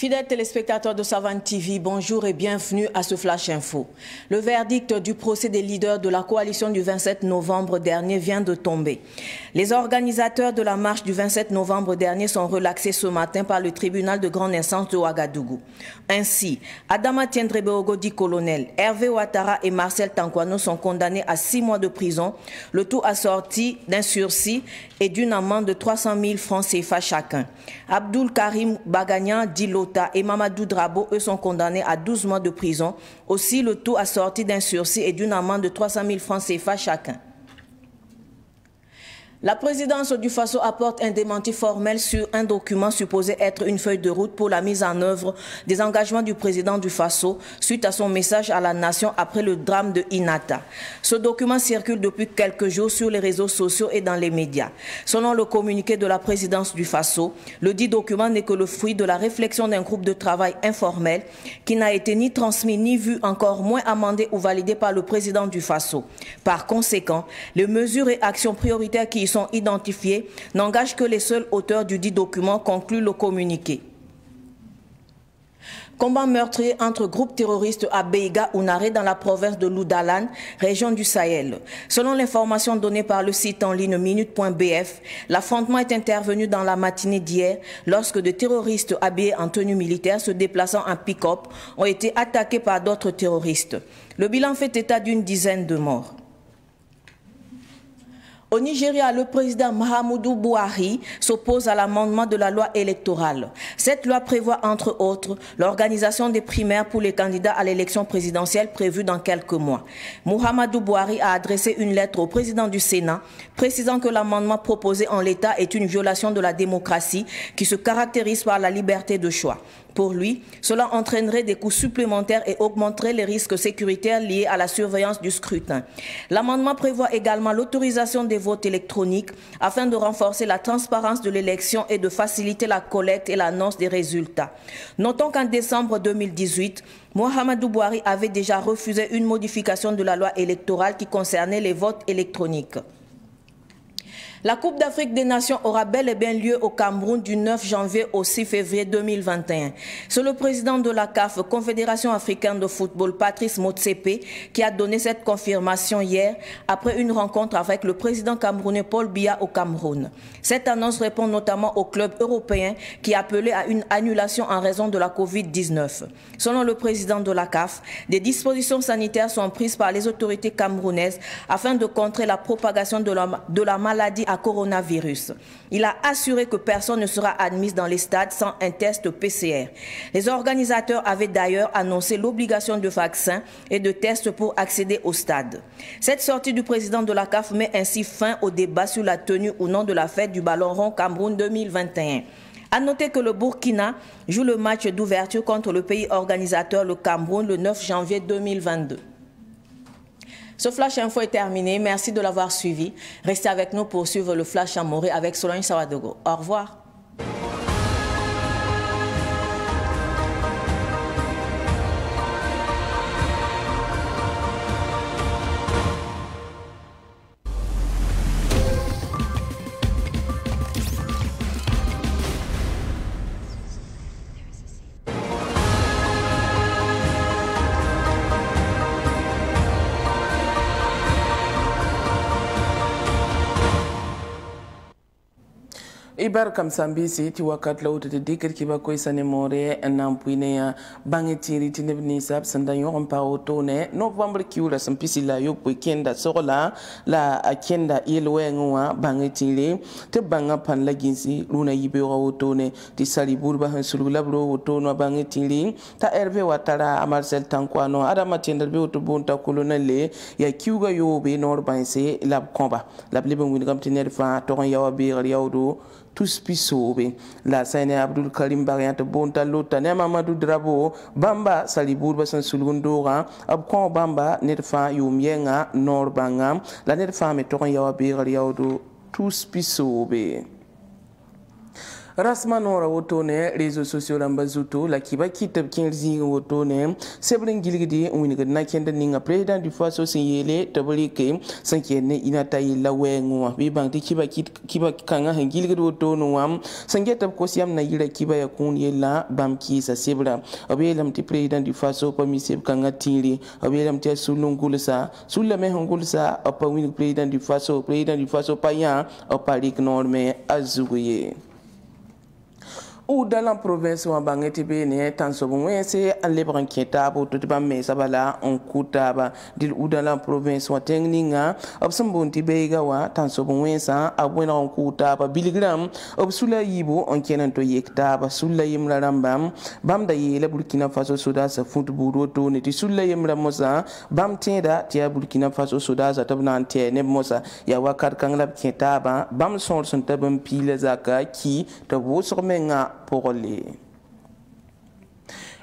Fidèles téléspectateurs de Savane TV, bonjour et bienvenue à ce Flash Info. Le verdict du procès des leaders de la coalition du 27 novembre dernier vient de tomber. Les organisateurs de la marche du 27 novembre dernier sont relaxés ce matin par le tribunal de grande instance de Ouagadougou. Ainsi, Adama Tiendrebeogo dit colonel, Hervé Ouattara et Marcel Tankwano sont condamnés à 6 mois de prison, le tout assorti d'un sursis et d'une amende de 300 000 francs CFA chacun. Abdul Karim Bagagnan dit et Mamadou Drabo, eux, sont condamnés à 12 mois de prison. Aussi, le tout assorti d'un sursis et d'une amende de 300 000 francs CFA chacun. La présidence du Faso apporte un démenti formel sur un document supposé être une feuille de route pour la mise en œuvre des engagements du président du Faso suite à son message à la nation après le drame de Inata. Ce document circule depuis quelques jours sur les réseaux sociaux et dans les médias. Selon le communiqué de la présidence du Faso, le dit document n'est que le fruit de la réflexion d'un groupe de travail informel qui n'a été ni transmis ni vu, encore moins amendé ou validé par le président du Faso. Par conséquent, les mesures et actions prioritaires qui y sont identifiés n'engagent que les seuls auteurs du dit document, conclut le communiqué. Combat meurtrier entre groupes terroristes à Beiga Ounaré dans la province de Loudalan, région du Sahel. Selon l'information donnée par le site en ligne minute.bf, l'affrontement est intervenu dans la matinée d'hier lorsque des terroristes habillés en tenue militaire se déplaçant en pick-up ont été attaqués par d'autres terroristes. Le bilan fait état d'une dizaine de morts. Au Nigeria, le président Muhammadu Buhari s'oppose à l'amendement de la loi électorale. Cette loi prévoit, entre autres, l'organisation des primaires pour les candidats à l'élection présidentielle prévue dans quelques mois. Muhammadu Buhari a adressé une lettre au président du Sénat, précisant que l'amendement proposé en l'état est une violation de la démocratie qui se caractérise par la liberté de choix. Pour lui, cela entraînerait des coûts supplémentaires et augmenterait les risques sécuritaires liés à la surveillance du scrutin. L'amendement prévoit également l'autorisation des votes électroniques afin de renforcer la transparence de l'élection et de faciliter la collecte et l'annonce des résultats. Notons qu'en décembre 2018, Muhammadu Buhari avait déjà refusé une modification de la loi électorale qui concernait les votes électroniques. La Coupe d'Afrique des Nations aura bel et bien lieu au Cameroun du 9 janvier au 6 février 2021. C'est le président de la CAF, Confédération africaine de football, Patrice Motsepe, qui a donné cette confirmation hier après une rencontre avec le président camerounais Paul Biya au Cameroun. Cette annonce répond notamment aux clubs européens qui appelaient à une annulation en raison de la Covid-19. Selon le président de la CAF, des dispositions sanitaires sont prises par les autorités camerounaises afin de contrer la propagation de la maladie à coronavirus. Il a assuré que personne ne sera admis dans les stades sans un test PCR. Les organisateurs avaient d'ailleurs annoncé l'obligation de vaccins et de tests pour accéder au stade. Cette sortie du président de la CAF met ainsi fin au débat sur la tenue ou non de la fête du ballon rond Cameroun 2021. À noter que le Burkina joue le match d'ouverture contre le pays organisateur, le Cameroun, le 9 janvier 2022. Ce Flash Info est terminé. Merci de l'avoir suivi. Restez avec nous pour suivre le Flash Amoré avec Solange Sawadogo. Au revoir. Ibar kam sambisi ti wakat lawta de dikir ki ba koy sane more nan puine ya bangi tiri ti nebni sab sanda yo on pa otone novembre ki ula sampisi la yo pu kenda sola la akenda yelwenwa bangi tiri te banga pan la ginsi luna yibe wa otone ti sali burba han sulu labro otono bangi tiri ta Hervé Ouattara Marcel Tankwano Adama Tiendrebeogo oto bonta colonel ya kiuga yo be nor banse lab komba lab libe ngin kam tiner fa to yawa be yawdo tous pisobe la Saine Abdul Karim Bagagnan bonta lota ne Mamadou Drabo bamba salibur basan sulgundora ab kon bamba netfa yumienga norbanga la netfa me to yawa be yawdo tous pisobe Rasmanora wotone réseaux sociaux rambazuto la kiba kitab kinzi wotone sebrin gilgidi winiga nakenda ninga président du faso sinyele tabalike sankene inata ila wenwa bibang ti kiba kanga hangilgidi wotono wam sangeta ko siam na yira kiba ya kun yela bamki sa sebra abelam ti président du faso pa miseb kanga tiri abelam ti sulungulsa sulame hangulsa apa winiga président du faso pa ya apa norme azuguye ou dans la province où bangeti bene tan so bonwese an lebran ketabo to tiba me sabala on kutaba dil ou dans la province où tengninga obsum bonti beiga wa tan so bonwesa abwena on kutaba biligram obsula yibo on kenan to yektaba sulla yimla rambam bam da yele Burkina Faso soda sa football to ne ti sulla yimla mosa bam teda ti Burkina Faso soda sa tabna ante ne mosa ya wakar kanglab ketaba bam son tabam pile zaka ki to bo so menga pour les.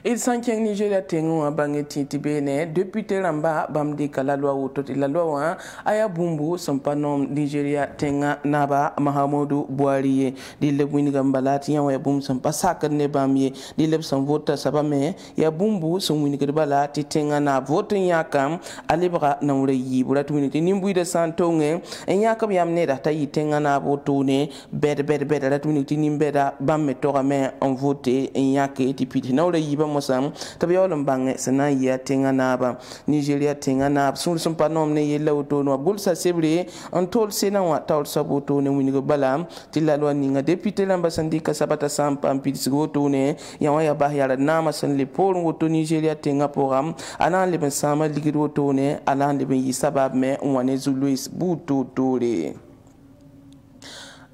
Il s'enquête Nigeria tengo a bangeti tibene député lamba bamdi kala loi autoti la loi aya bumbu sampanom Nigeria tenga naba Mahamudu Buhari di le winiga mbalati ya bum sampa sakar ne bamye di le sam vota sabame ya bumbu som winiga balati tenga na vote yakam alibra na wure yi burat winiti nimbu de santonge en yakam yamne da tayi tenga na votone bed rat winiti nimbeda bamme torame en vote en yake tipiti na wure yi mosam tabiolum bange sana ya tenga naba Nigeria tenga naba sun panom ne yela otono bulsa sebre on tol sena wa tol saboto ne winigo bala tilalo ninga député lamba sandika sabata sampa mpidis gotone ya wa ya bahya nama san le pol woto Nigeria tenga program ana le ben sama ligido otone ala le ben yisabab me wane zuluis buto tore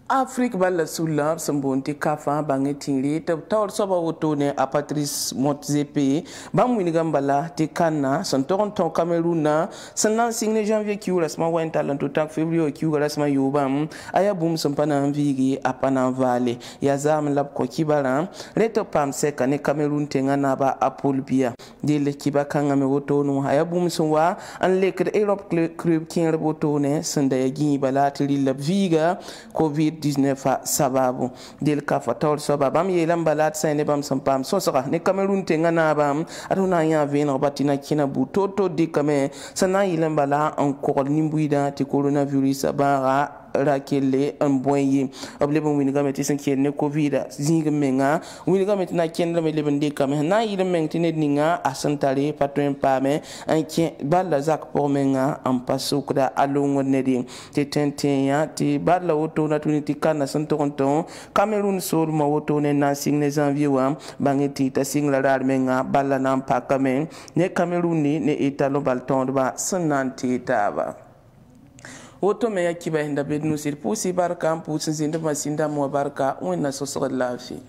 Afrique bala sulab sambonti kafa bangetiri tawr soba wotone a Patrice Motsepe bamwini gambala te kana santoron ton Cameroun sanan signe janvier ki urasma wa talent to tak février ki urasma yobam aya bum sampana envigi apana vale ya zam lab ko kibara reto pam seka ne Cameroun tengana ba apolbia de le kibakanga me wotono aya bum sunwa an lekre Europe club kin rebotone sanda ya gi bala tiri lab viga COVID-19 sababu del kafa tawr sababam yelam balat sayne bam sampam so saka ne Cameroun tenga na bam aduna ya vena batina kina butoto de kame sana yelam bala en ko nimbuida ti coronavirus bara rakele en boye oblebon wini gameti sen ken ne covid zinga menga wini gameti na ken le leben de kame na yile mengti ne ninga asantare patren pame en ken balla zak pour menga en pasukda alongo ne di te tentenya ti balla auto na tuniti kana santoronton Cameroun sur ma auto ne na signe janvier wa bangeti ta singla rar menga balla na pakame ne Cameroun ni ne italo balton ba sananti taba Oto me yakiba hinda bednu sir pusi barka pusi zinda masinda mo barka wena sosor lafi